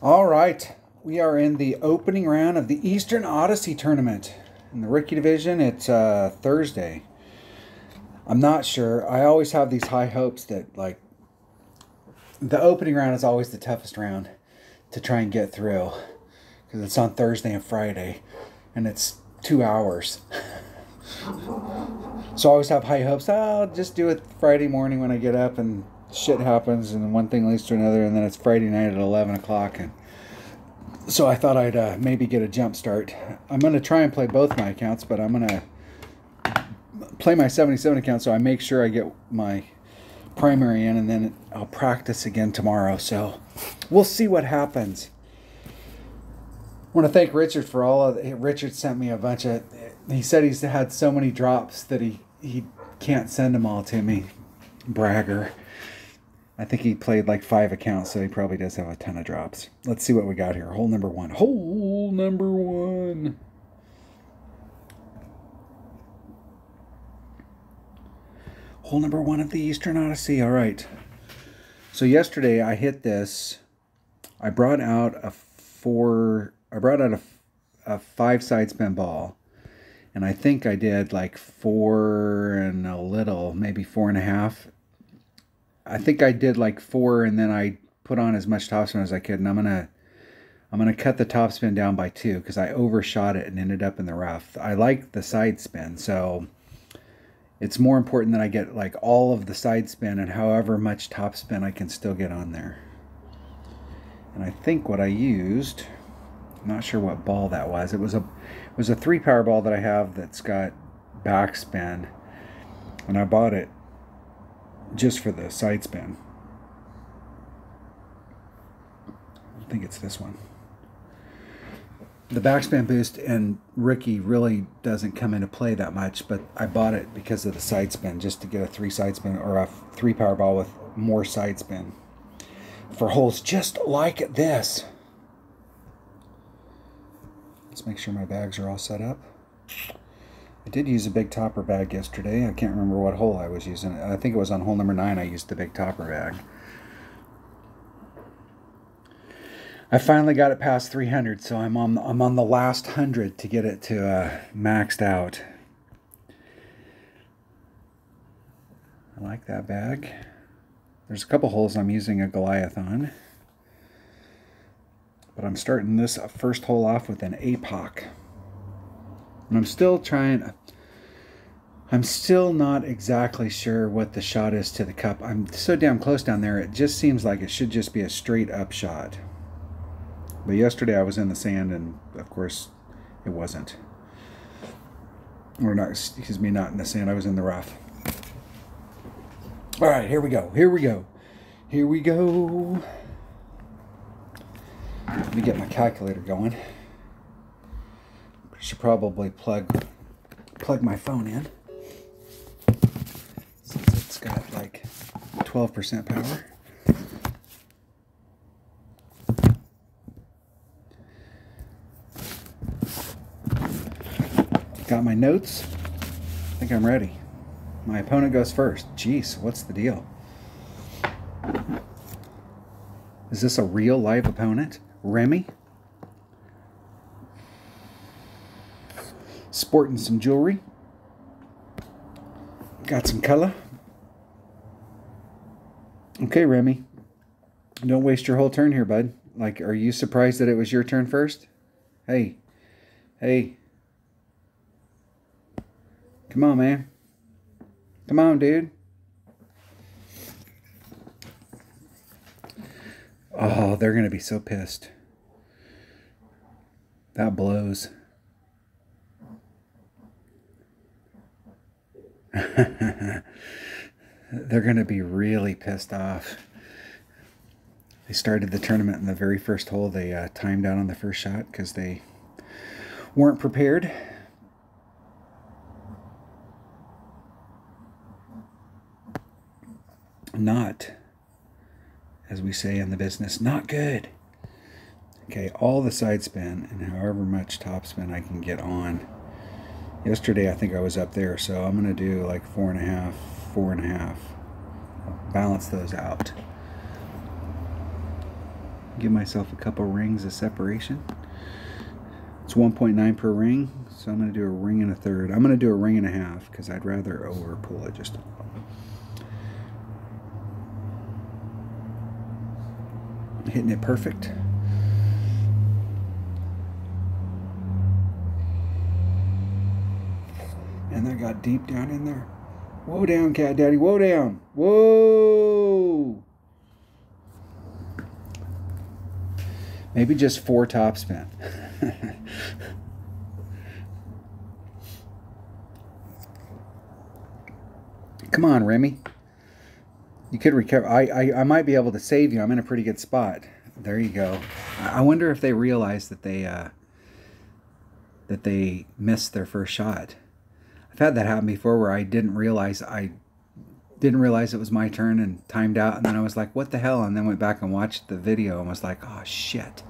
All right, we are in the opening round of the Eastern Odyssey tournament. In the rookie division, it's Thursday. I'm not sure. I always have these high hopes that, like, the opening round is always the toughest round to try and get through because it's on Thursday and Friday, and it's 2 hours. So I always have high hopes. I'll just do it Friday morning when I get up, and shit happens, and one thing leads to another, and then it's Friday night at 11 o'clock, and so I thought I'd maybe get a jump start. I'm going to try and play both my accounts, but I'm going to play my 77 account so I make sure I get my primary in, and then I'll practice again tomorrow. So we'll see what happens. I want to thank Richard for all of it. Richard sent me a bunch of... He said he's had so many drops that he can't send them all to me. Bragger. I think he played like 5 accounts, so he probably does have a ton of drops. Let's see what we got here. Hole number 1. Hole number 1. Hole number 1 of the Eastern Odyssey. All right. So yesterday I hit this. I brought out a 5 side spin ball. And I think I did like 4 and a little, maybe 4.5. I think I did like 4, and then I put on as much topspin as I could, and I'm gonna cut the topspin down by 2 because I overshot it and ended up in the rough. I like the side spin, so it's more important that I get like all of the side spin and however much topspin I can still get on there. And I think what I used, I'm not sure what ball that was. It was a 3 power ball that I have that's got backspin, and I bought it just for the side spin. I think it's this one. The backspin boost in rookie really doesn't come into play that much, but I bought it because of the side spin, just to get a 3 side spin or a 3 power ball with more side spin for holes just like this. Let's make sure my bags are all set up. I did use a big topper bag yesterday. I can't remember what hole I was using. I think it was on hole number 9 I used the big topper bag. I finally got it past 300, so I'm on the last 100 to get it to maxed out. I like that bag. There's a couple holes I'm using a Goliath on. But I'm starting this first hole off with an APOC. And I'm still not exactly sure what the shot is to the cup. I'm so damn close down there, it just seems like it should just be a straight up shot. But yesterday I was in the sand, and of course it wasn't. Or not, excuse me, not in the sand, I was in the rough. All right, here we go, here we go, here we go. Let me get my calculator going. Should probably plug my phone in, since it's got like 12% power. Got my notes. I think I'm ready. My opponent goes first. Jeez, what's the deal? Is this a real live opponent? Remy? Sporting some jewelry. Got some color. Okay, Remy. Don't waste your whole turn here, bud. Like, are you surprised that it was your turn first? Hey. Hey. Come on, man. Come on, dude. Oh, they're going to be so pissed. That blows. They're going to be really pissed off. They started the tournament in the very first hole. They timed out on the first shot because they weren't prepared. Not, as we say in the business, not good. Okay, all the side spin and however much top spin I can get on. Yesterday I think I was up there, so I'm going to do like 4.5, 4.5. Balance those out. Give myself a couple rings of separation. It's 1.9 per ring, so I'm going to do a ring and a third. I'm going to do a ring and a half because I'd rather over pull it just a little. Hitting it perfect. And that got deep down in there. Whoa down, cat daddy. Whoa down. Whoa. Maybe just 4 topspin. Come on, Remy. You could recover. I might be able to save you. I'm in a pretty good spot. There you go. I wonder if they realize that they missed their first shot. I've had that happen before where I didn't realize it was my turn and timed out, and then I was like, what the hell? And then went back and watched the video and was like, oh shit.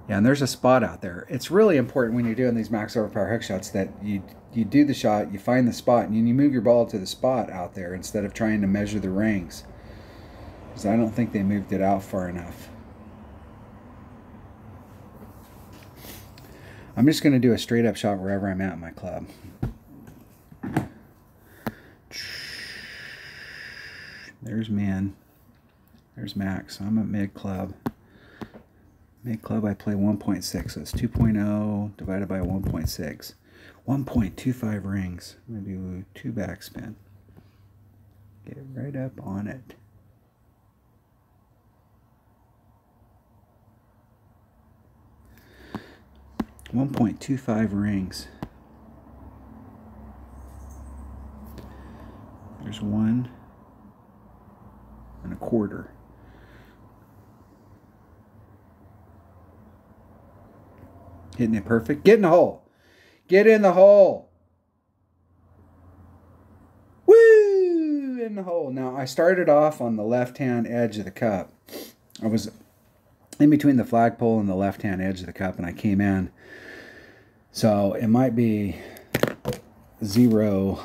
Yeah, and there's a spot out there. It's really important when you're doing these max overpower hook shots that you do the shot, you find the spot, and you move your ball to the spot out there instead of trying to measure the rings. Because I don't think they moved it out far enough. I'm just going to do a straight up shot wherever I'm at in my club. There's min. There's max. So I'm at mid club. Mid club I play 1.6. So it's 2.0 divided by 1.6. 1.25 rings. I'm going to do 2 backspin. Get right up on it. .25 rings. There's 1 1/4. Hitting it perfect. Get in the hole. Get in the hole. Woo! In the hole. Now, I started off on the left-hand edge of the cup. I was in between the flagpole and the left-hand edge of the cup, and I came in. So it might be 0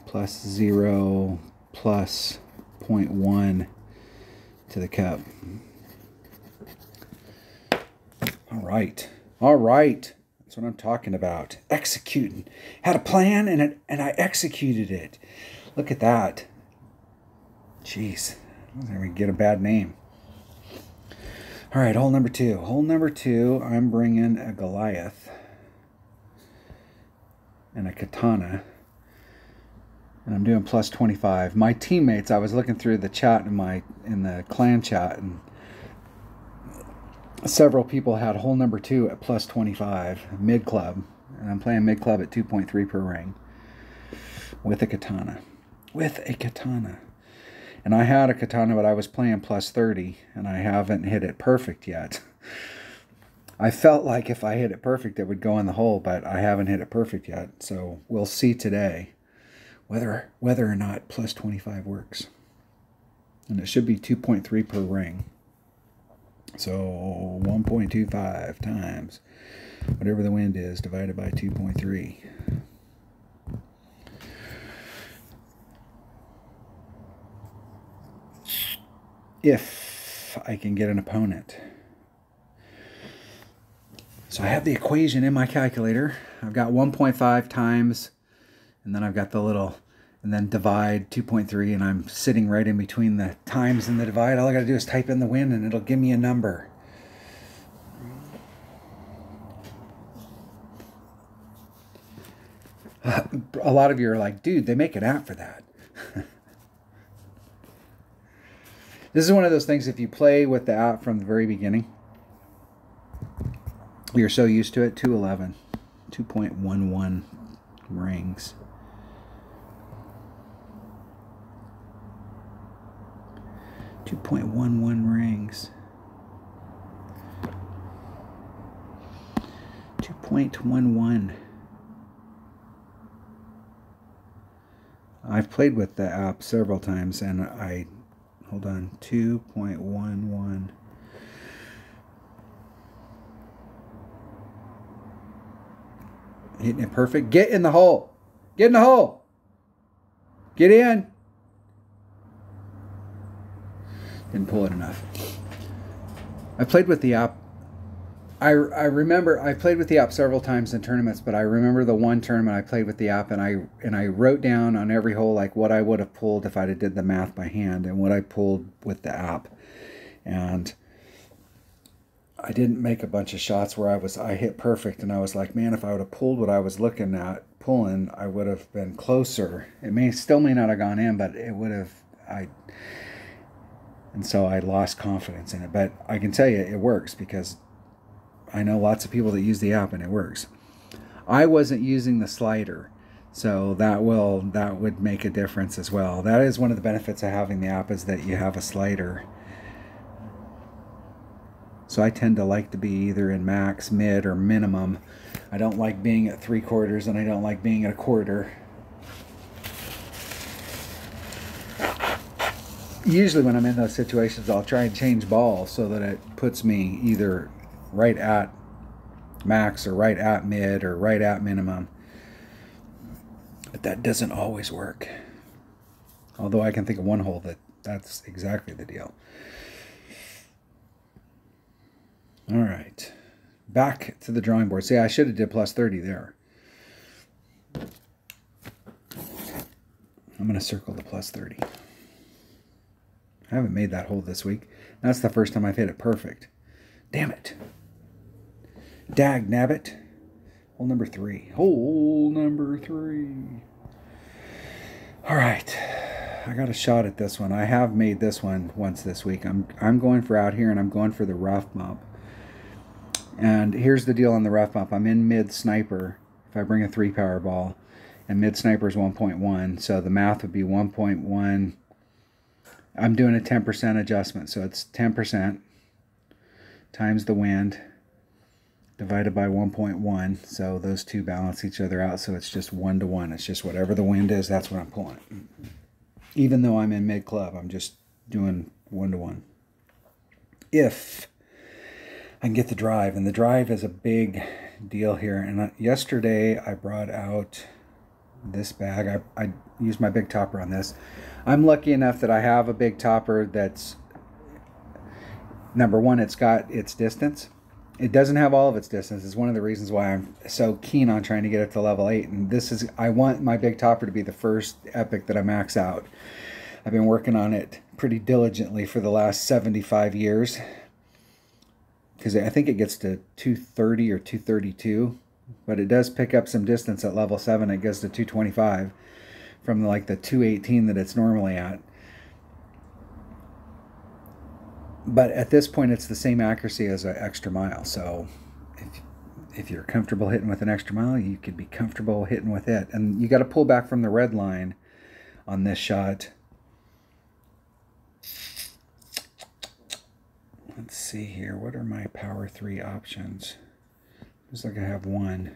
plus 0 plus 0.1 to the cup. All right. All right. That's what I'm talking about. Executing. Had a plan and I executed it. Look at that. Jeez. There we get a bad name. All right, hole number 2. Hole number 2, I'm bringing a Goliath and a katana, and I'm doing plus 25. My teammates, I was looking through the chat in the clan chat, and several people had hole number 2 at plus 25 mid club, and I'm playing mid club at 2.3 per ring with a katana. And I had a katana, but I was playing plus 30, and I haven't hit it perfect yet. I felt like if I hit it perfect, it would go in the hole, but I haven't hit it perfect yet. So we'll see today whether or not plus 25 works. And it should be 2.3 per ring. So 1.25 times whatever the wind is divided by 2.3. If I can get an opponent. So I have the equation in my calculator. I've got 1.5 times, and then I've got the little, and then divide 2.3, and I'm sitting right in between the times and the divide. All I got to do is type in the win, and it'll give me a number. A lot of you are like, dude, they make an app for that. This is one of those things, if you play with the app from the very beginning, you're so used to it. 211, 2.11 rings. Rings. 2.11. I've played with the app several times, and hold on, 2.11. Hitting it perfect. Get in the hole. Get in the hole. Get in. Didn't pull it enough. I played with the app. I remember I played with the app several times in tournaments, but I remember the one tournament I played with the app, and I wrote down on every hole like what I would have pulled if I'd have did the math by hand and what I pulled with the app. And I didn't make a bunch of shots where I hit perfect, and I was like, man, if I would have pulled what I was looking at pulling, I would have been closer. It may not have gone in, but it would have. And so I lost confidence in it. But I can tell you it works, because I know lots of people that use the app and it works. I wasn't using the slider, so that would make a difference as well. That is one of the benefits of having the app, is that you have a slider. So I tend to like to be either in max, mid, or minimum. I don't like being at 3/4, and I don't like being at 1/4. Usually when I'm in those situations, I'll try and change ball so that it puts me either right at max, or right at mid, or right at minimum. But that doesn't always work. Although I can think of one hole that's exactly the deal. All right. Back to the drawing board. See, I should have did plus 30 there. I'm going to circle the plus 30. I haven't made that hole this week. That's the first time I've hit it perfect. Damn it. Dag nabbit. Hole number 3. Hole number 3. All right. I got a shot at this one. I have made this one once this week. I'm going for out here, and I'm going for the rough bump. And here's the deal on the rough bump. I'm in mid sniper if I bring a 3 power ball, and mid sniper is 1.1, so the math would be 1.1. I'm doing a 10% adjustment, so it's 10% times the wind divided by 1.1, so those two balance each other out, so it's just 1 to 1. It's just whatever the wind is, that's what I'm pulling. Even though I'm in mid club, I'm just doing 1 to 1. If I can get the drive, and the drive is a big deal here. And yesterday I brought out this bag. I used my big topper on this. I'm lucky enough that I have a big topper that's, number one, it's got its distance. It doesn't have all of its distance. It's one of the reasons why I'm so keen on trying to get it to level 8. And this is, I want my big topper to be the first epic that I max out. I've been working on it pretty diligently for the last 75 years. Because I think it gets to 230 or 232. But it does pick up some distance at level 7. It goes to 225 from like the 218 that it's normally at. But at this point, it's the same accuracy as an extra mile. So if you're comfortable hitting with an extra mile, you could be comfortable hitting with it. And you got to pull back from the red line on this shot. Let's see here. What are my power 3 options? Looks like I have one.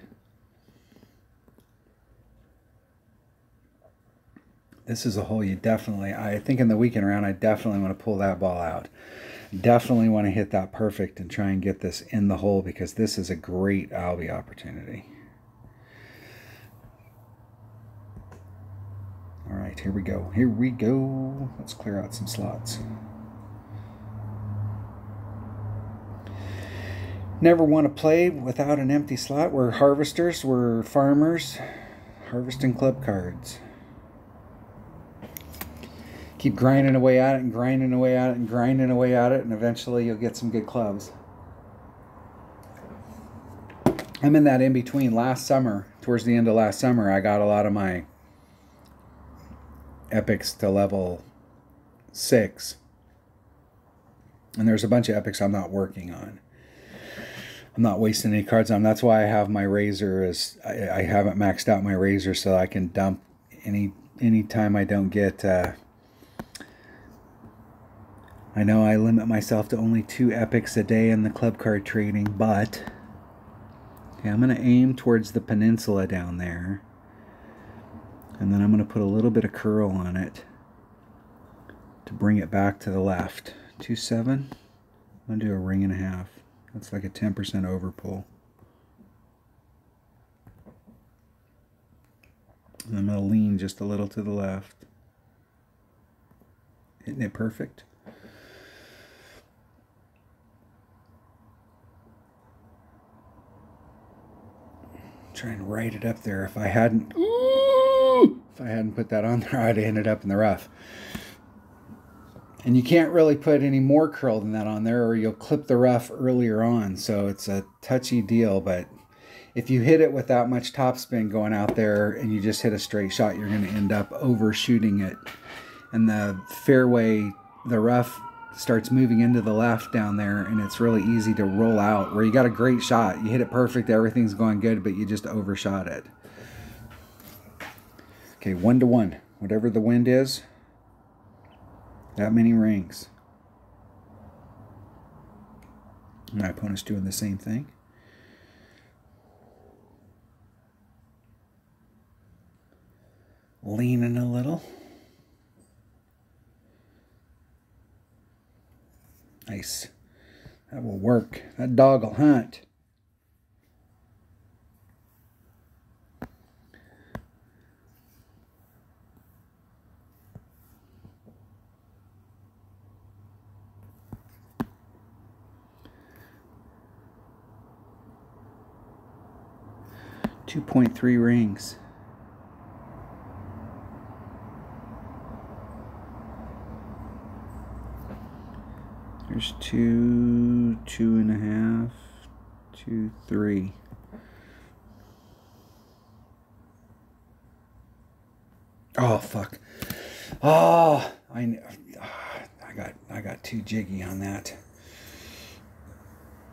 This is a hole you definitely, I think in the weekend round, I definitely want to pull that ball out. Definitely want to hit that perfect and try and get this in the hole, because this is a great Albie opportunity. All right, here we go. Here we go. Let's clear out some slots. Never want to play without an empty slot. We're harvesters, we're farmers, harvesting club cards. Keep grinding away at it and grinding away at it and grinding away at it, and eventually you'll get some good clubs. I'm in that in-between. Last summer, towards the end of last summer, I got a lot of my epics to level 6. And there's a bunch of epics I'm not working on. I'm not wasting any cards on them. That's why I have my razor. I haven't maxed out my razor, so I can dump any time I don't get. I know I limit myself to only 2 epics a day in the club card trading, but okay, I'm going to aim towards the peninsula down there, and then I'm going to put a little bit of curl on it to bring it back to the left. 2-7. I'm going to do a 1.5. That's like a 10% overpull. And I'm going to lean just a little to the left. Hitting it perfect. Trying to right it up there. If I hadn't put that on there, I'd have ended up in the rough. And you can't really put any more curl than that on there, or you'll clip the rough earlier on. So it's a touchy deal, but if you hit it with that much topspin going out there and you just hit a straight shot, you're going to end up overshooting it. And the fairway, the rough starts moving into the left down there, and it's really easy to roll out. Where you got a great shot, you hit it perfect, everything's going good, but you just overshot it. Okay, 1 to 1. Whatever the wind is, that many rings. My opponent's doing the same thing. Leaning a little. Nice. That will work. That dog will hunt. .3 rings. There's 2, 2.5, 2, 3. Oh fuck! Oh, I got too jiggy on that.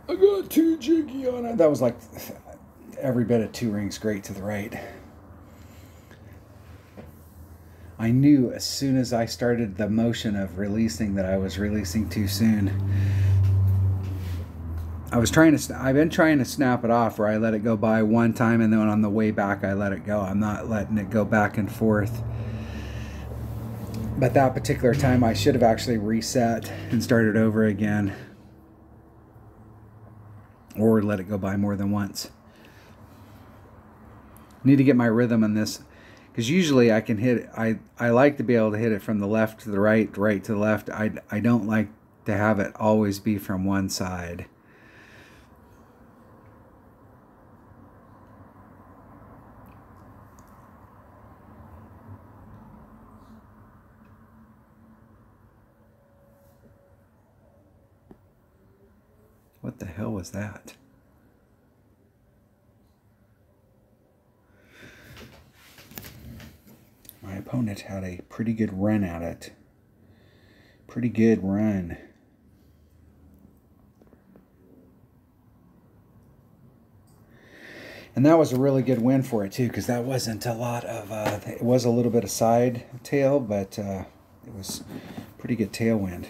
I got too jiggy on it. That was like every bit of 2 rings great to the right. I knew as soon as I started the motion of releasing that I was releasing too soon. I've been trying to snap it off where I let it go by one time and then on the way back I let it go. I'm not letting it go back and forth. But that particular time I should have actually reset and started over again. Or let it go by more than once. Need to get my rhythm on this. Because usually I can hit it, I like to be able to hit it from the left to the right, right to the left. I don't like to have it always be from one side. What the hell was that? My opponent had a pretty good run at it. Pretty good run. And that was a really good win for it too, because that wasn't a lot of, it was a little bit of side tail, but it was pretty good tailwind.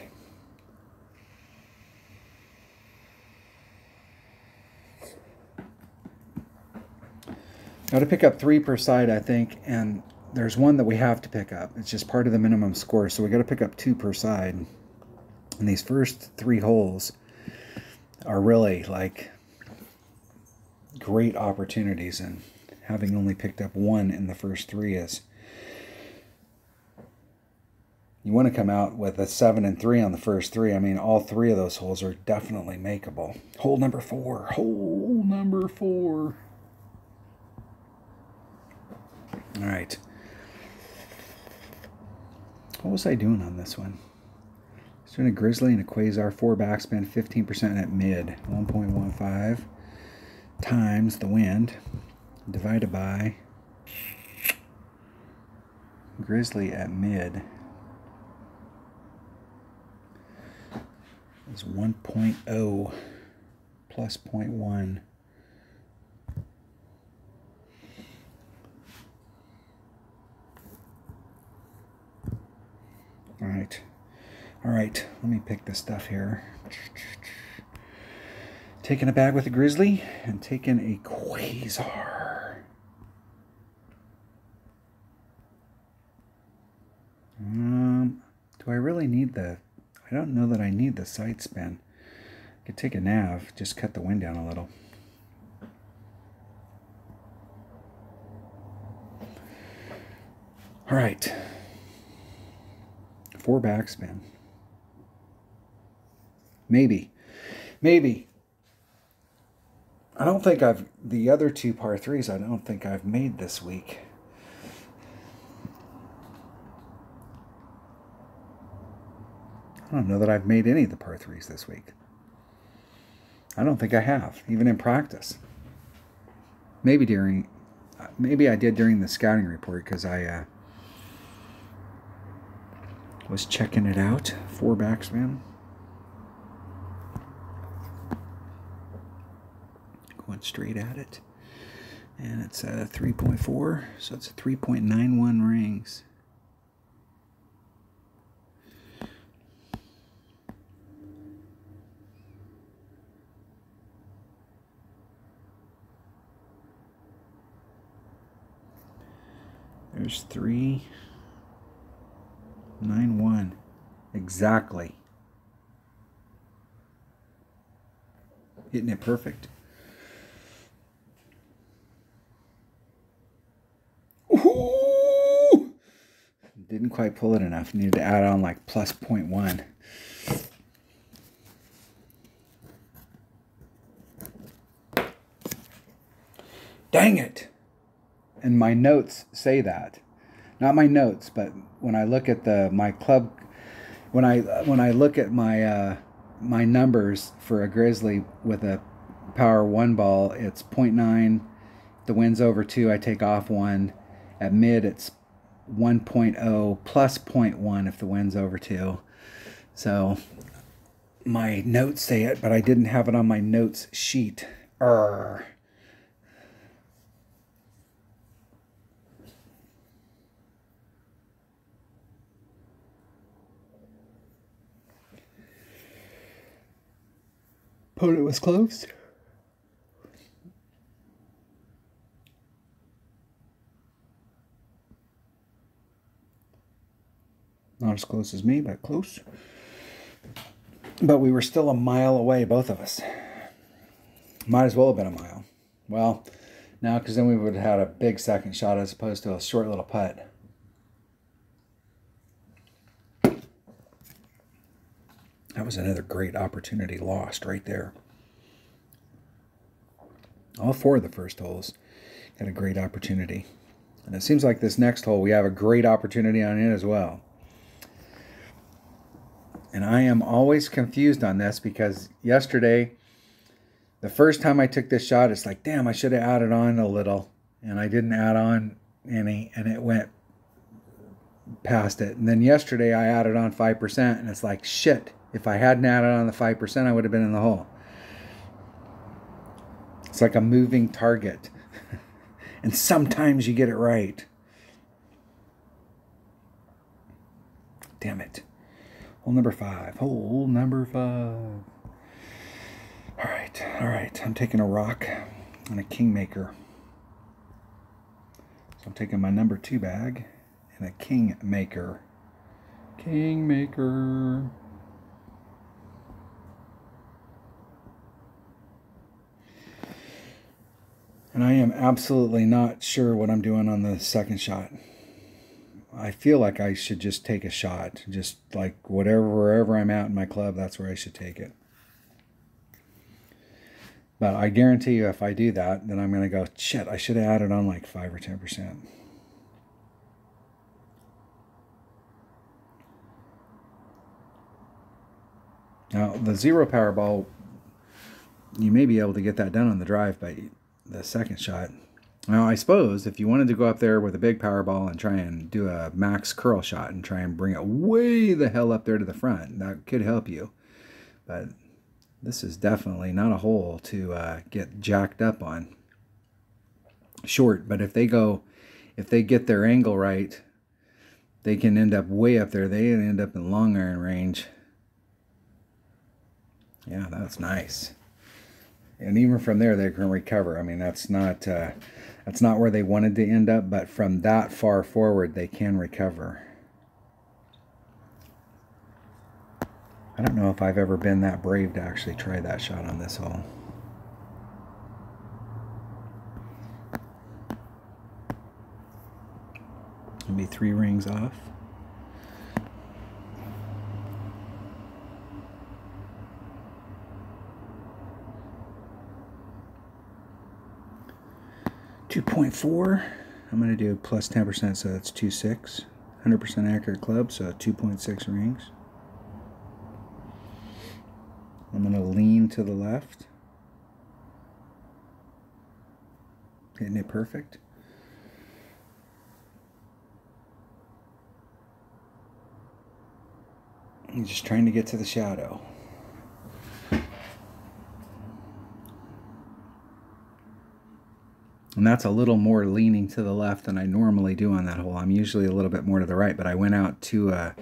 Got to pick up 3 per side, I think, and there's one that we have to pick up. It's just part of the minimum score, so we got to pick up 2 per side. And these first 3 holes are really like great opportunities, and having only picked up 1 in the first 3 is, you want to come out with a 7 and 3 on the first 3. I mean, all 3 of those holes are definitely makeable. Hole number 4. Hole number 4. All right. What was I doing on this one? I was doing a Grizzly and a Quasar 4 backspin, 15% at mid, 1.15 times the wind divided by Grizzly at mid is 1.0 plus 0.1. All right, let me pick this stuff here. Taking a bag with a Grizzly and taking a Quasar. Do I really need the, I don't know that I need the side spin. I could take a nav, just cut the wind down a little. All right. 4 backspin. Maybe. Maybe. I don't think the other 2 par 3s, I don't think I've made this week. I don't know that I've made any of the par 3s this week. I don't think I have, even in practice. Maybe I did during the scouting report, because I was checking it out. 4 backspin. Going straight at it. And it's a 3.4, so it's a 3.91 rings. There's 391. Exactly. Hitting it perfect. Ooh! Didn't quite pull it enough. Needed to add on like plus 0.1. Dang it! And my notes say that. Not my notes, but when I look at my club, when I look at my my numbers for a Grizzly with a power 1 ball, it's 0.9. If the wind's over 2, I take off 1. At mid, it's 1.0 plus 0.1 if the wind's over 2. So my notes say it, but I didn't have it on my notes sheet. Arrgh. Opponent was close. Not as close as me, but close. But we were still a mile away, both of us. Might as well have been a mile. Well, now, because then we would have had a big second shot as opposed to a short little putt. That was another great opportunity lost right there. All 4 of the first holes had a great opportunity. And it seems like this next hole, we have a great opportunity on it as well. And I am always confused on this, because yesterday, the first time I took this shot, it's like, damn, I should have added on a little. And I didn't add on any, and it went past it. And then yesterday, I added on 5%, and it's like, shit. If I hadn't added on the 5%, I would have been in the hole. It's like a moving target. And sometimes you get it right. Damn it. Hole number 5. Hole number 5. All right. I'm taking a rock and a Kingmaker. So I'm taking my number 2 bag and a Kingmaker. Kingmaker. And I am absolutely not sure what I'm doing on the second shot. I feel like I should just take a shot. Just like wherever I'm at in my club, that's where I should take it. But I guarantee you, if I do that, then I'm going to go, shit, I should have added on like 5 or 10%. Now, the 0 power ball, you may be able to get that done on the drive by the second shot. Now, I suppose if you wanted to go up there with a big power ball and try and do a max curl shot and try and bring it way the hell up there to the front, that could help you. But this is definitely not a hole to get jacked up on. Short, but if they get their angle right, they can end up way up there. They end up in long iron range. Yeah, that's nice. And even from there, they can recover. I mean, that's not where they wanted to end up, but from that far forward, they can recover. I don't know if I've ever been that brave to actually try that shot on this hole. Maybe 3 rings off. 2.4. I'm going to do plus 10%, so that's 2.6. 100% accurate club, so 2.6 rings. I'm going to lean to the left. Hitting it perfect. I'm just trying to get to the shadow. And that's a little more leaning to the left than I normally do on that hole. I'm usually a little bit more to the right, but I went out to,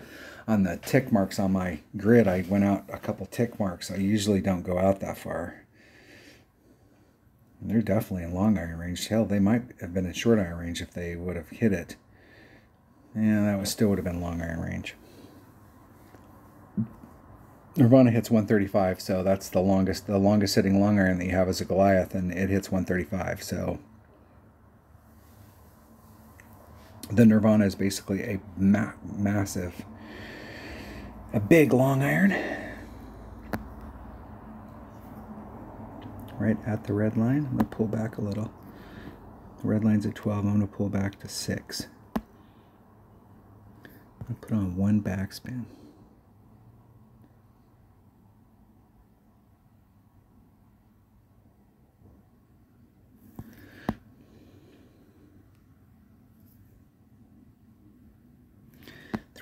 on the tick marks on my grid, I went out a couple tick marks. I usually don't go out that far. They're definitely in long iron range. Hell, they might have been in short iron range if they would have hit it. Yeah, that still would have been long iron range. Nirvana hits 135, so that's the longest hitting long iron that you have is a Goliath, and it hits 135. So the Nirvana is basically a massive, a big long iron. Right at the red line. I'm going to pull back a little. The red line's at 12. I'm going to pull back to 6. I'm going to put on one backspin.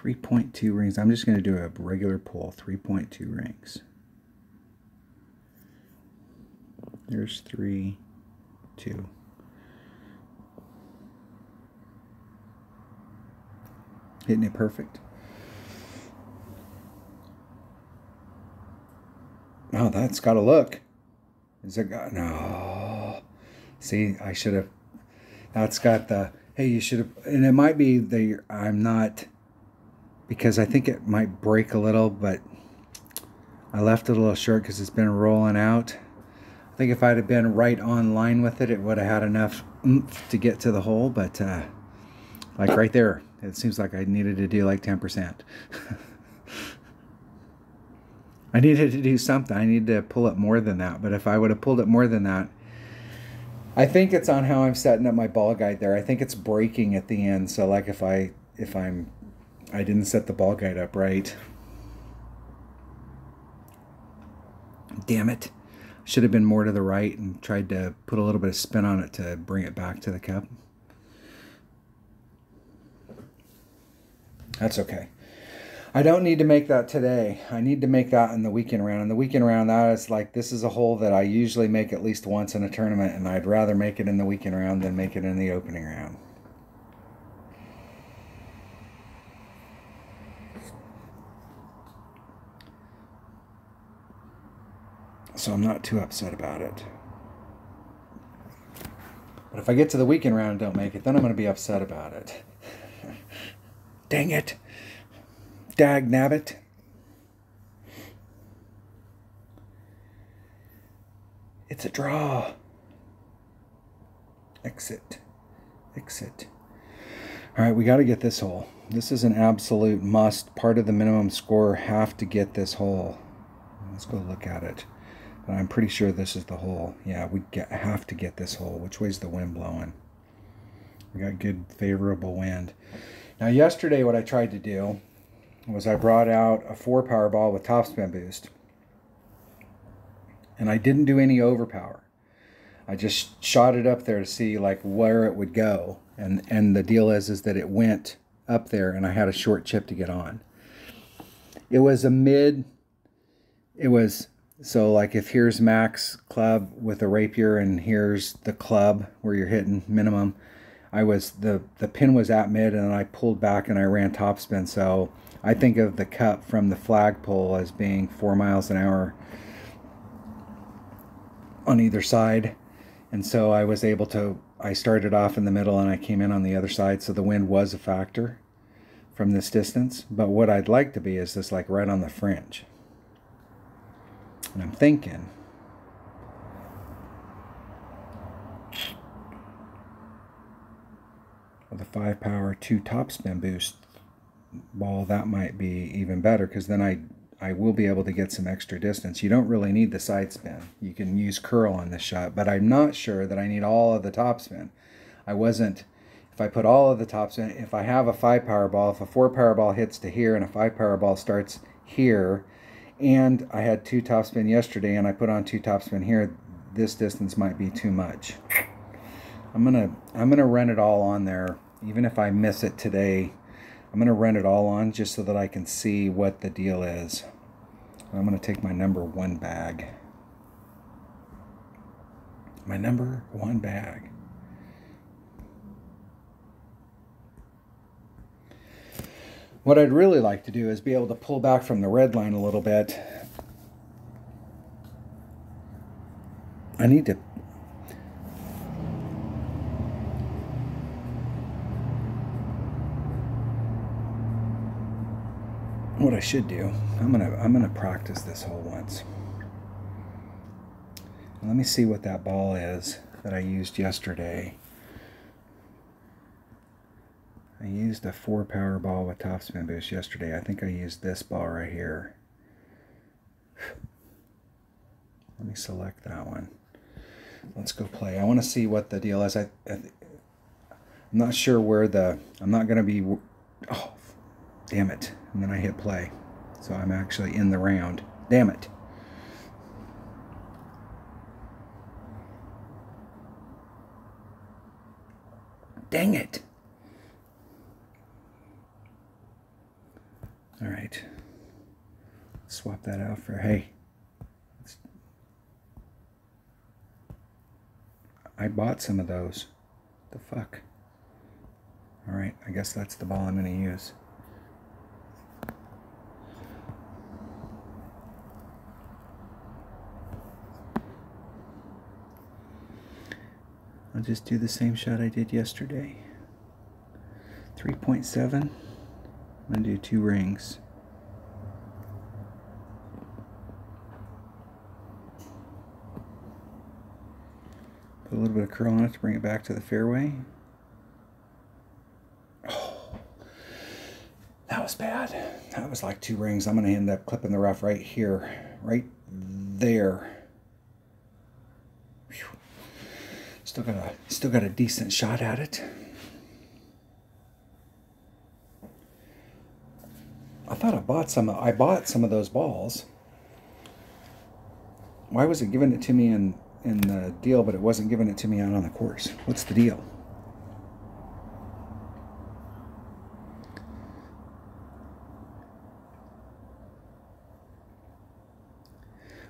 .2 rings. I'm just going to do a regular pull. 3.2 rings. There's 3, 2. Hitting it perfect. Oh, that's got a look. Is it got no? See, I should have. That's got the. Hey, you should have. And it might be the. I'm not. Because I think it might break a little, but I left it a little short because it's been rolling out. I think if I'd have been right on line with it, it would have had enough oomph to get to the hole, but like right there, it seems like I needed to do like 10%. I needed to do something. I needed to pull it more than that, but if I would have pulled it more than that, I think it's on how I'm setting up my ball guide there. I think it's breaking at the end, so like if I didn't set the ball guide up right. Damn it. Should have been more to the right and tried to put a little bit of spin on it to bring it back to the cup. That's okay. I don't need to make that today. I need to make that in the weekend round. In the weekend round, that is like, this is a hole that I usually make at least once in a tournament, and I'd rather make it in the weekend round than make it in the opening round. So I'm not too upset about it. But if I get to the weekend round and don't make it, then I'm going to be upset about it. Dang it. Dag nabbit. It's a draw. Exit. Exit. All right, we got to get this hole. This is an absolute must. Part of the minimum score. Have to get this hole. Let's go look at it. But I'm pretty sure this is the hole. Yeah, we have to get this hole. Which way's the wind blowing? We got good favorable wind. Now yesterday what I tried to do was I brought out a 4-power ball with topspin boost. And I didn't do any overpower. I just shot it up there to see like where it would go. And the deal is that it went up there and I had a short chip to get on. It was a mid, so like if here's max club with a rapier and here's the club where you're hitting minimum, the pin was at mid and I pulled back and I ran topspin. So I think of the cup from the flagpole as being 4 miles an hour on either side. And so I was able to, I started off in the middle and I came in on the other side. So the wind was a factor from this distance. But what I'd like to be is just like right on the fringe. And I'm thinking, with a 5-power 2 topspin boost ball, that might be even better because then I will be able to get some extra distance. You don't really need the side spin. You can use curl on this shot, but I'm not sure that I need all of the topspin. I wasn't, if I put all of the tops in, if I have a 5 power ball, if a 4 power ball hits to here and a 5 power ball starts here, and I had 2 topspin yesterday and I put on 2 topspin here, this distance might be too much. I'm gonna run it all on there, even if I miss it today. I'm gonna run it all on just so that I can see what the deal is. I'm gonna take my number 1 bag. My number 1 bag. What I'd really like to do is be able to pull back from the red line a little bit. I need to... What I should do, I'm gonna practice this hole once. Let me see what that ball is that I used yesterday. I used a 4 power ball with topspin boost yesterday. I think I used this ball right here. Let me select that one. Let's go play. I want to see what the deal is. I'm not sure where the... I'm not going to be... Oh, damn it. And then I hit play. So I'm actually in the round. Damn it. Dang it. All right. Swap that out for, hey. I bought some of those. The fuck? All right, I guess that's the ball I'm going to use. I'll just do the same shot I did yesterday. 3.7. I'm going to do 2 rings. Put a little bit of curl on it to bring it back to the fairway. Oh, that was bad. That was like 2 rings. I'm going to end up clipping the rough right here. Right there. Whew. Still got a decent shot at it. I thought I bought some of those balls. Why was it giving it to me in the deal, but it wasn't giving it to me out on the course? What's the deal?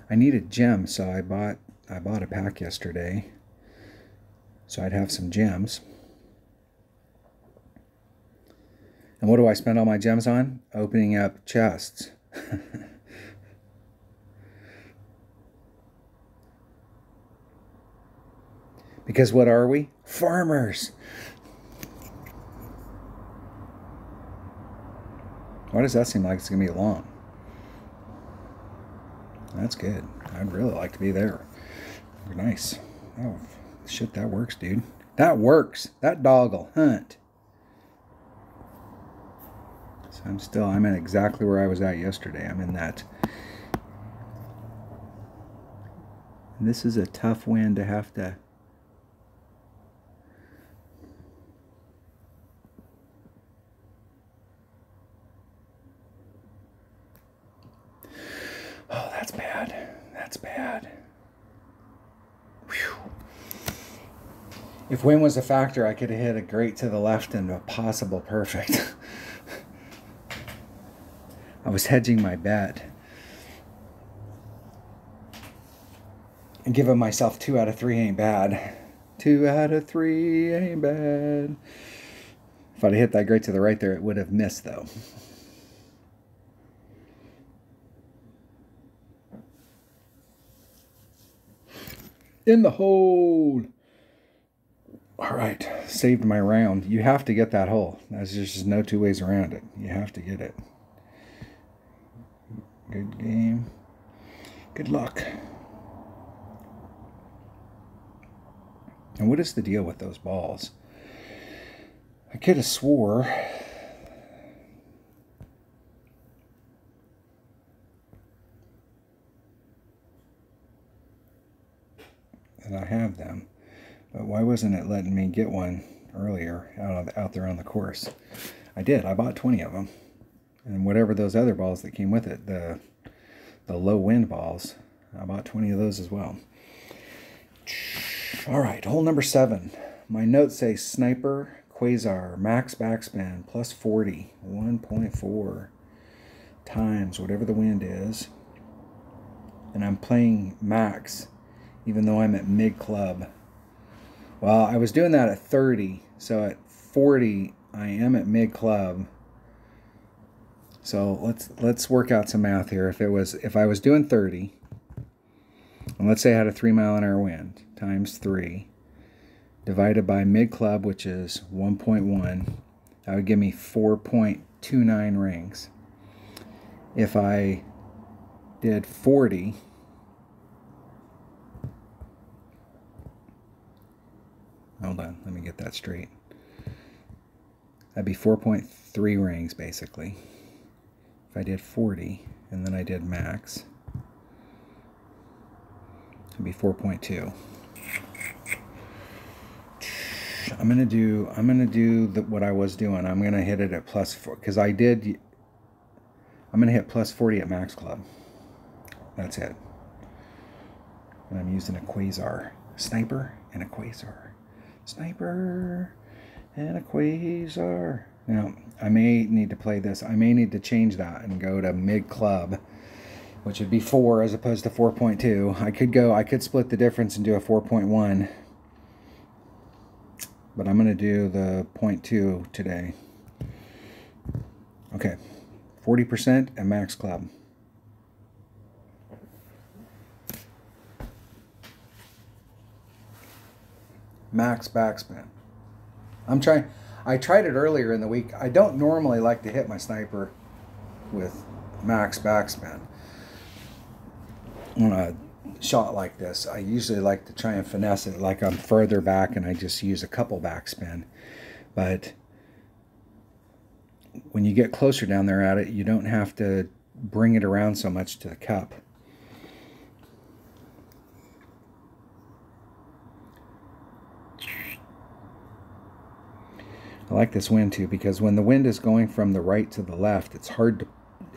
I needed gems, so I bought a pack yesterday, so I'd have some gems. And what do I spend all my gems on? Opening up chests. Because what are we? Farmers. Why does that seem like it's going to be long? That's good. I'd really like to be there. Nice. Oh, shit, that works, dude. That works. That dog'll hunt. So I'm in exactly where I was at yesterday. I'm in that. And this is a tough wind to have to... Oh, that's bad. That's bad. Whew. If wind was a factor, I could have hit a great to the left and a possible perfect. I was hedging my bet. And giving myself 2 out of 3 ain't bad. 2 out of 3 ain't bad. If I'd hit that great to the right there, it would have missed, though. In the hole. All right, saved my round. You have to get that hole. There's just no 2 ways around it. You have to get it. Good game. Good luck. And what is the deal with those balls? I could have swore that I have them, but why wasn't it letting me get one? earlier out there on the course. I did. I bought 20 of them. And whatever those other balls that came with it, the low wind balls, I bought 20 of those as well. All right, hole number 7. My notes say Sniper, Quasar, max backspin, plus 40, 1.4 times whatever the wind is. And I'm playing max, even though I'm at mid-club. Well, I was doing that at 30, so at 40, I am at mid-club. So let's work out some math here. If I was doing 30, and let's say I had a 3-mile-an-hour wind, times 3, divided by mid-club, which is 1.1, that would give me 4.29 rings. If I did 40, hold on, let me get that straight. That'd be 4.3 rings, basically. If I did 40, and then I did max, it'd be 4.2. I'm gonna do what I was doing. I'm gonna hit it at plus 4 because I'm gonna hit plus 40 at max club. That's it. And I'm using a Quasar, Sniper, and a Quasar, Sniper, and a Quasar. Now I may need to play this. I may need to change that and go to mid club, which would be 4 as opposed to 4.2. I could split the difference and do a 4.1. But I'm going to do the 0.2 today. Okay, 40% at max club. Max backspin. I tried it earlier in the week. I don't normally like to hit my Sniper with max backspin on a shot like this. I usually like to try and finesse it like I'm further back and I just use a couple backspin. But when you get closer down there at it, you don't have to bring it around so much to the cup. I like this wind too, because when the wind is going from the right to the left, it's hard.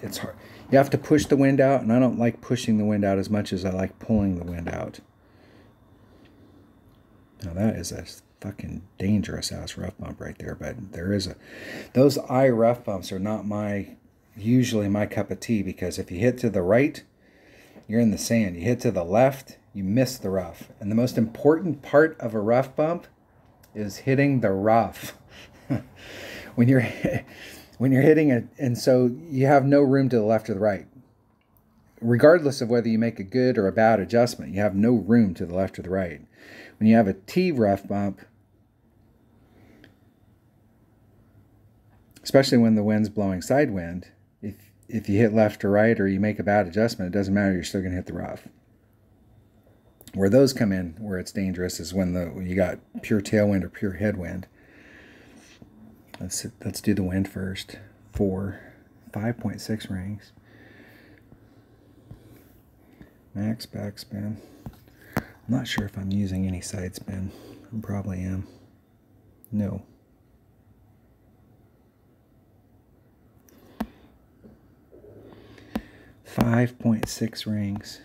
You have to push the wind out, and I don't like pushing the wind out as much as I like pulling the wind out. Now that is a fucking dangerous ass rough bump right there, but those eye rough bumps are not usually my cup of tea, because if you hit to the right, you're in the sand. You hit to the left, you miss the rough. And the most important part of a rough bump is hitting the rough. when you're hitting it, and so you have no room to the left or the right. Regardless of whether you make a good or a bad adjustment, you have no room to the left or the right. When you have a T rough bump, especially when the wind's blowing side wind, if you hit left or right or you make a bad adjustment, it doesn't matter, you're still going to hit the rough. Where those come in, where it's dangerous, is when you got pure tailwind or pure headwind. Let's do the wind first. 5.6 rings. Max backspin. I'm not sure if I'm using any side spin. I probably am. No. .6 rings.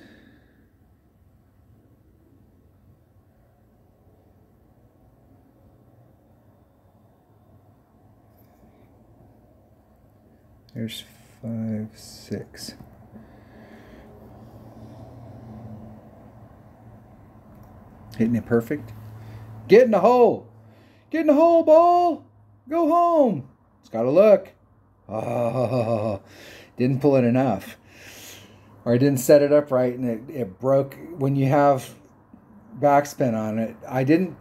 There's 5, 6. Hitting it perfect. Get in the hole. Get in the hole, ball. Go home. It's got to look. Oh, didn't pull it enough. Or I didn't set it up right and it broke. When you have backspin on it, I didn't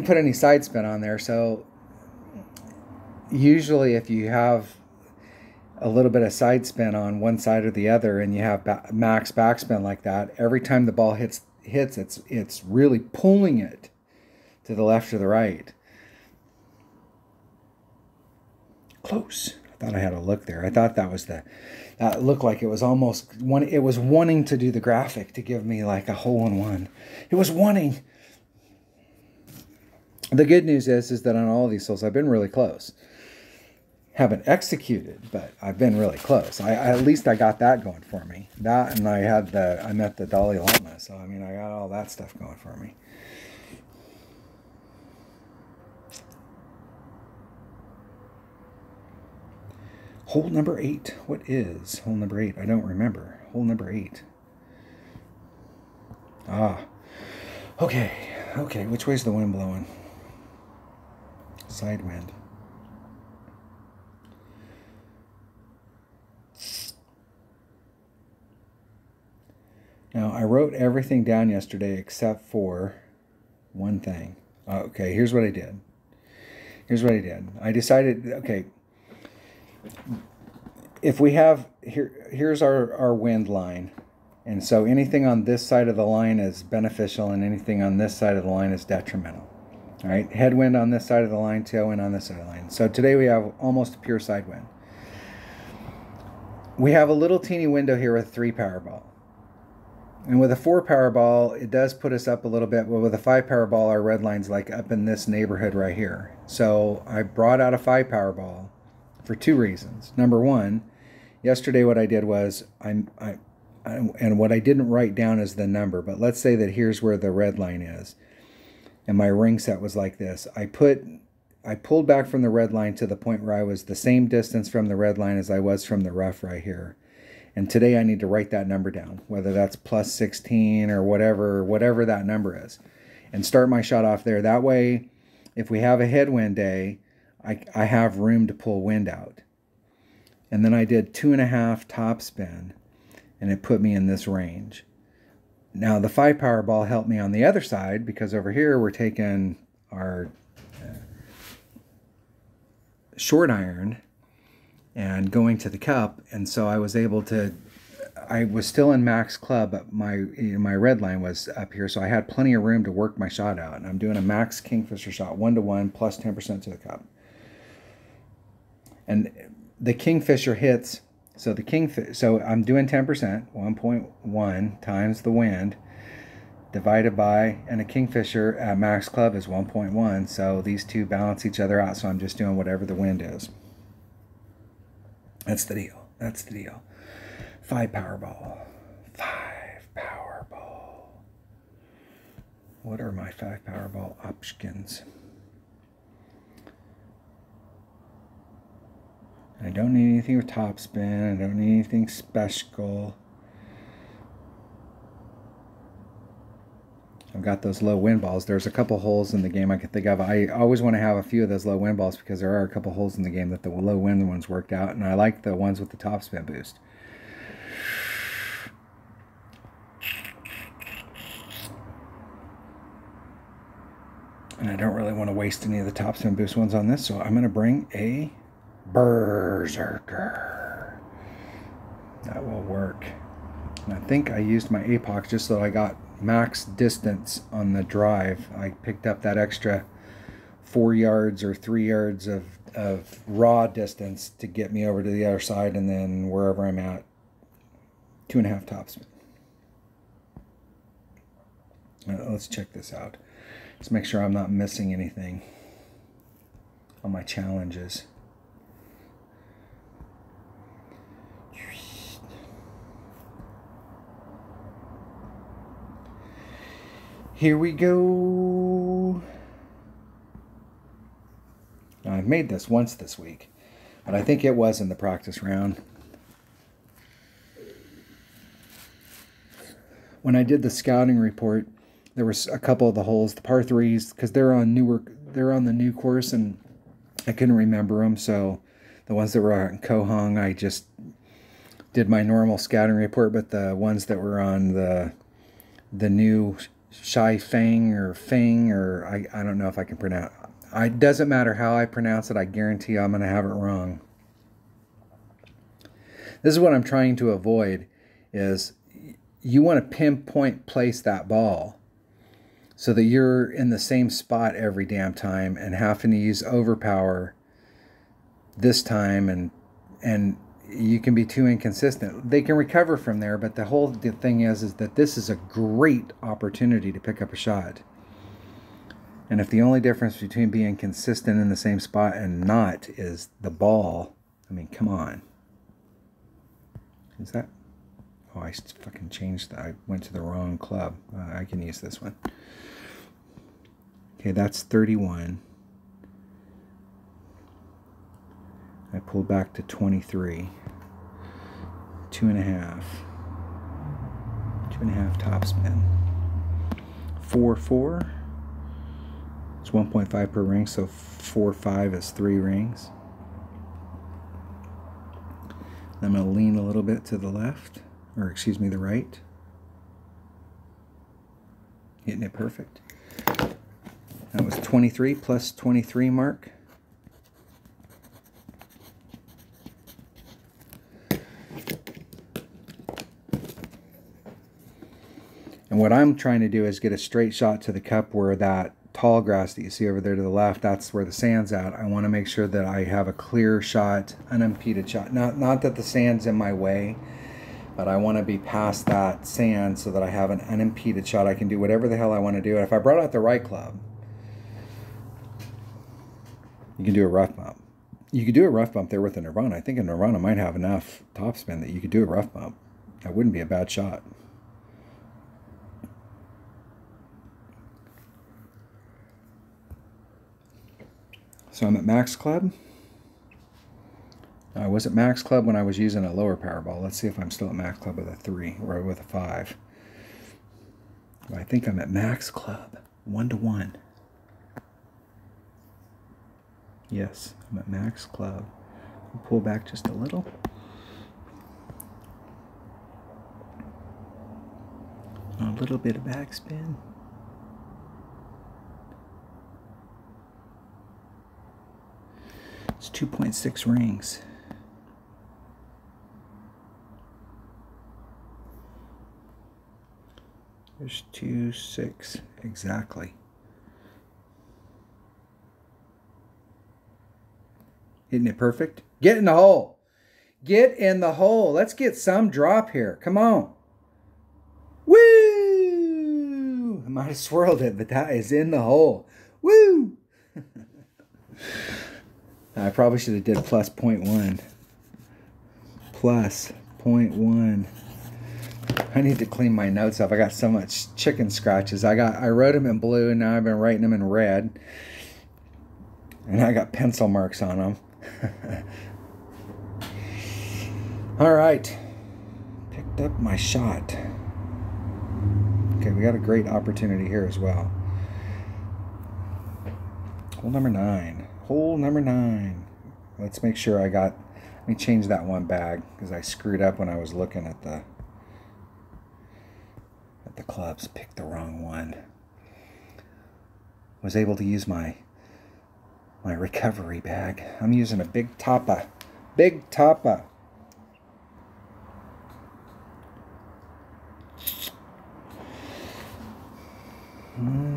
put any side spin on there. So usually if you have a little bit of side spin on one side or the other and you have max backspin like that, every time the ball hits it's really pulling it to the left or the right. Close. I thought I had a look there. I thought that looked like it was almost it was wanting to do the graphic to give me like a hole in one. It was wanting. The good news is that on all of these holes, I've been really close. Haven't executed, but I've been really close. At least I got that going for me. That, and I met the Dalai Lama. So, I mean, I got all that stuff going for me. Hole number 8. What is hole number 8? I don't remember. Hole number 8. Okay. Okay, which way's the wind blowing? Side wind. Now, I wrote everything down yesterday except for one thing. Okay, here's what I did. I decided, okay, if we have, here's our wind line. And so anything on this side of the line is beneficial and anything on this side of the line is detrimental. All right, headwind on this side of the line, tailwind on this side of the line. So today we have almost a pure side wind. We have a little teeny window here with a 3 Powerball. And with a 4 Powerball, it does put us up a little bit. But with a 5 Powerball, our red line's like up in this neighborhood right here. So I brought out a 5 Powerball for 2 reasons. Number one, yesterday what I did was, and what I didn't write down is the number, but let's say that here's where the red line is. And my ring set was like this. I pulled back from the red line to the point where I was the same distance from the red line as I was from the rough right here. And today I need to write that number down, whether that's plus 16 or whatever that number is, and start my shot off there. That way, if we have a headwind day, I have room to pull wind out. And then I did 2.5 topspin, and it put me in this range. Now the 5 Powerball helped me on the other side, because over here we're taking our short iron and going to the cup, and so I was able to, I was still in max club, but my red line was up here, so I had plenty of room to work my shot out. And I'm doing a max Kingfisher shot, 1-to-1 plus 10% to the cup. And the Kingfisher hits, so I'm doing 10%, 1.1 times the wind, divided by, and a Kingfisher at max club is 1.1, so these two balance each other out, so I'm just doing whatever the wind is. That's the deal. That's the deal. 5 Powerball. 5 Powerball. What are my 5 Powerball options? I don't need anything with topspin. I don't need anything special. I've got those low wind balls. There's a couple holes in the game I can think of. I always want to have a few of those low wind balls because there are a couple holes in the game that the low wind ones worked out, and I like the ones with the topspin boost. And I don't really want to waste any of the topspin boost ones on this, so I'm going to bring a Berserker. That will work. And I think I used my APOC just so I got max distance on the drive. I picked up that extra 4 yards or 3 yards of raw distance to get me over to the other side, and then wherever I'm at, 2.5 topspin. Let's check this out. Let's make sure I'm not missing anything on my challenges. Here we go. Now, I've made this once this week, but I think it was in the practice round. When I did the scouting report, there was a couple of the holes, the par threes, because they're on the new course, and I couldn't remember them. So the ones that were on Kohong, I just did my normal scouting report. But the ones that were on the new Shai Feng or I don't know if I can pronounce. It doesn't matter how I pronounce it. I guarantee I'm going to have it wrong. This is what I'm trying to avoid. Is you want to pinpoint place that ball so that you're in the same spot every damn time and having to use overpower this time, and you can be too inconsistent. They can recover from there, but the whole thing is that this is a great opportunity to pick up a shot. And if the only difference between being consistent in the same spot and not is the ball, I mean, come on. Is that? Oh, I fucking changed that. I went to the wrong club. I can use this one. Okay, that's 31. I pulled back to 23. 2.5. 2.5 topspin. 4-4. It's 1.5 per ring, so 4-5 is 3 rings. I'm going to lean a little bit to the left, or excuse me, the right. Hitting it perfect. That was 23 plus 23 mark. And what I'm trying to do is get a straight shot to the cup where that tall grass that you see over there to the left, that's where the sand's at. I want to make sure that I have a clear shot, unimpeded shot. Not that the sand's in my way, but I want to be past that sand so that I have an unimpeded shot. I can do whatever the hell I want to do. And if I brought out the right club, you can do a rough bump. You could do a rough bump there with a Nirvana. I think a Nirvana might have enough topspin that you could do a rough bump. That wouldn't be a bad shot. So I'm at max club. I was at max club when I was using a lower power ball. Let's see if I'm still at max club with a 3 or with a 5. Well, I think I'm at max club, 1-to-1. Yes, I'm at max club. I'll pull back just a little. A little bit of backspin. It's 2.6 rings. There's 2.6 exactly. Isn't it perfect? Get in the hole. Get in the hole. Let's get some drop here. Come on. Woo! I might have swirled it, but that is in the hole. Woo! I probably should have did plus 0.1. Plus 0.1. I need to clean my notes up. I got so much chicken scratches. I wrote them in blue, and now I've been writing them in red. And I got pencil marks on them. All right. Picked up my shot. Okay, we got a great opportunity here as well. Hole number 9. Hole number 9. Let's make sure let me change that one bag because I screwed up when I was looking at the clubs. Picked the wrong one. Was able to use my recovery bag. I'm using a Big Tapa. Big Tapa.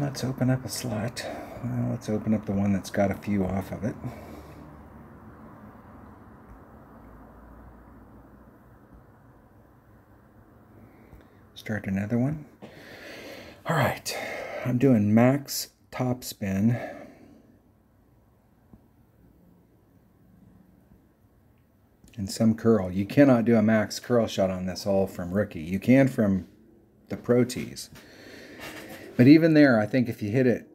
Let's open up a slot. Let's open up the one that's got a few off of it. Start another one. All right, I'm doing max top spin. And some curl. You cannot do a max curl shot on this hole from rookie. You can from the pro tees. But even there, I think if you hit it,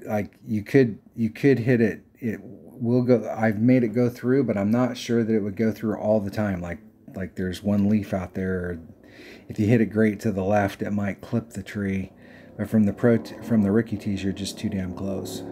like you could hit it, it will go. I've made it go through, but I'm not sure that it would go through all the time. Like there's one leaf out there. If you hit it great to the left, it might clip the tree. But from the rookie tees, you're just too damn close.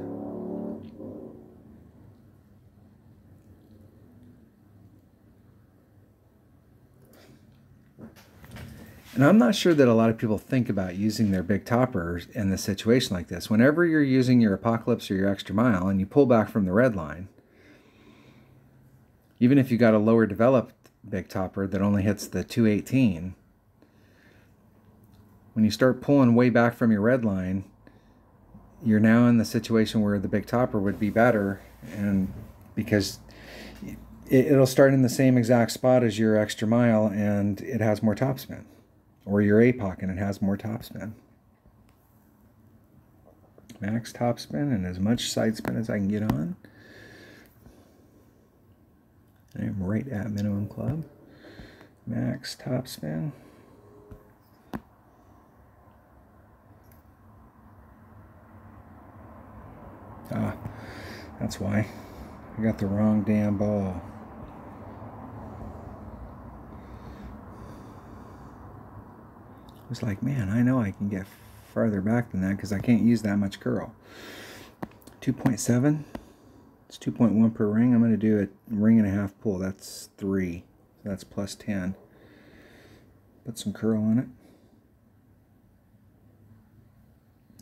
And I'm not sure that a lot of people think about using their big toppers in a situation like this. Whenever you're using your Apocalypse or your Extra Mile and you pull back from the red line, even if you got a lower developed big topper that only hits the 218, when you start pulling way back from your red line, you're now in the situation where the big topper would be better, and because it'll start in the same exact spot as your Extra Mile and it has more topspin. Or your APOC and it has more topspin. Max topspin and as much side spin as I can get on. I am right at minimum club. Max topspin. Ah, that's why. I got the wrong damn ball. I was like, man, I know I can get farther back than that because I can't use that much curl. 2.7. It's 2.1 per ring. I'm going to do a ring and a half pull. That's 3. So that's plus 10. Put some curl on it.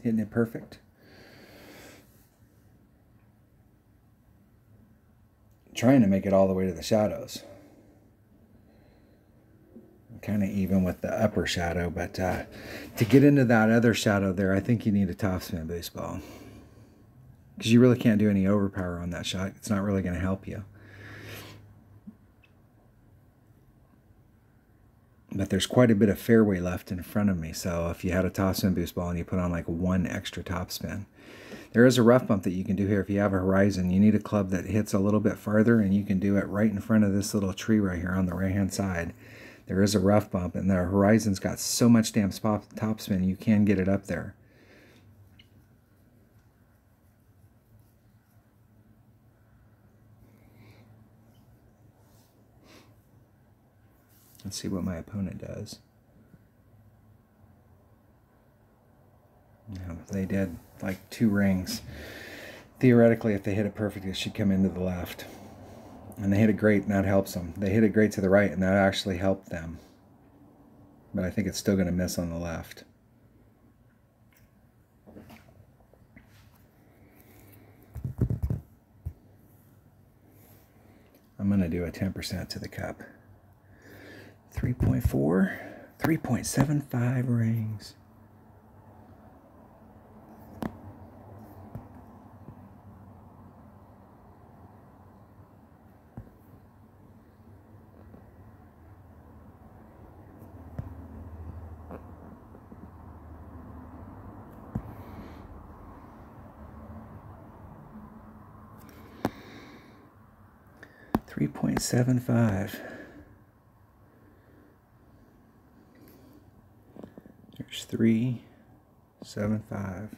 Hitting it perfect. Trying to make it all the way to the shadows. Kind of even with the upper shadow, but to get into that other shadow there, I think you need a topspin boost ball. Because you really can't do any overpower on that shot. It's not really going to help you. But there's quite a bit of fairway left in front of me, so if you had a topspin boost ball and you put on like one extra topspin. There is a rough bump that you can do here if you have a horizon. You need a club that hits a little bit farther, and you can do it right in front of this little tree right here on the right-hand side. There is a rough bump, and the horizon's got so much damn topspin, you can get it up there. Let's see what my opponent does. Yeah, they did like 2 rings. Theoretically, if they hit it perfect, it should come into the left. And they hit it great, and that helps them. They hit it great to the right, and that actually helped them. But I think it's still going to miss on the left. I'm going to do a 10% to the cup. 3.4, 3.75 rings. .75. There's 3.75.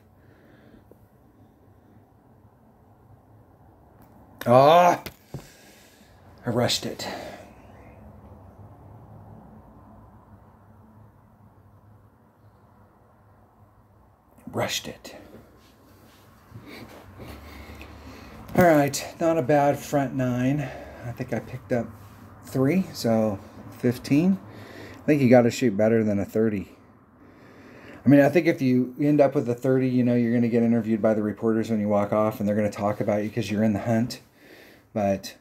Ah! I rushed it. Rushed it. All right, not a bad front 9. I think I picked up 3, so 15. I think you got to shoot better than a 30. I mean, I think if you end up with a 30, you know, you're going to get interviewed by the reporters when you walk off, and they're going to talk about you because you're in the hunt. But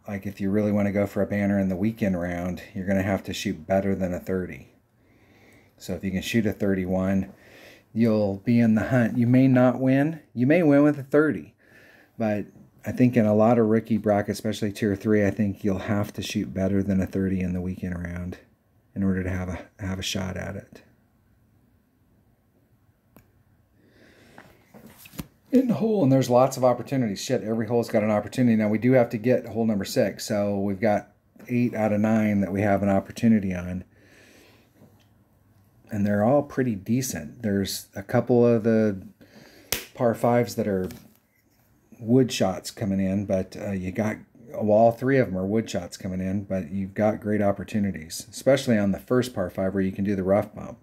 like, if you really want to go for a banner in the weekend round, you're going to have to shoot better than a 30. So if you can shoot a 31, you'll be in the hunt. You may not win. You may win with a 30, but I think in a lot of rookie brackets, especially tier 3, I think you'll have to shoot better than a 30 in the weekend round in order to have a shot at it. In the hole, and there's lots of opportunities. Shit, every hole's got an opportunity. Now we do have to get hole number 6, so we've got 8 out of 9 that we have an opportunity on. And they're all pretty decent. There's a couple of the par 5s that are wood shots coming in, but you got, well, all 3 of them are wood shots coming in, but you've got great opportunities, especially on the first par 5 where you can do the rough bump.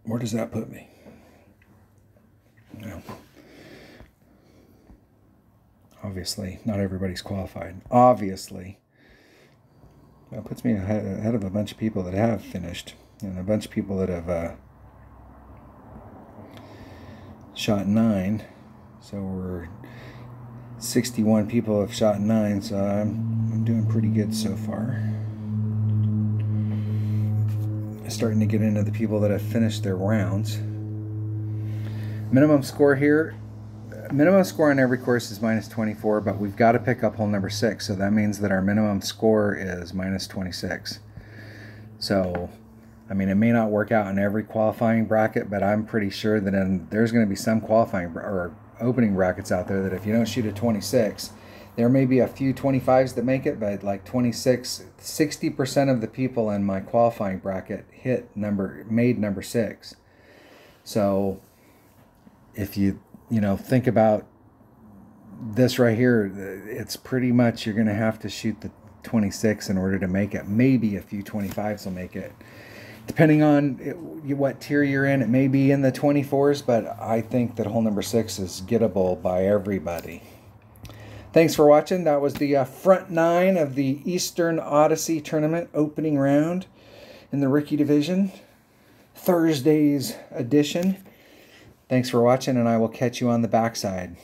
Where does that put me? Well, obviously, not everybody's qualified. Obviously. That puts me ahead of a bunch of people that have finished, and a bunch of people that have shot 9. So we're 61 people have shot 9, so I'm doing pretty good so far. Starting to get into the people that have finished their rounds. Minimum score here, minimum score on every course is -24, but we've got to pick up hole number 6, so that means that our minimum score is -26. So I mean, it may not work out in every qualifying bracket, but I'm pretty sure that there's going to be some qualifying or opening brackets out there that if you don't shoot a 26, there may be a few 25s that make it, but like 26, 60% of the people in my qualifying bracket made number 6. So if you think about this right here, it's pretty much you're going to have to shoot the 26 in order to make it. Maybe a few 25s will make it. Depending on what tier you're in, it may be in the 24s, but I think that hole number 6 is gettable by everybody. Thanks for watching. That was the front 9 of the Eastern Odyssey Tournament opening round in the Rookie Division, Thursday's edition. Thanks for watching, and I will catch you on the backside.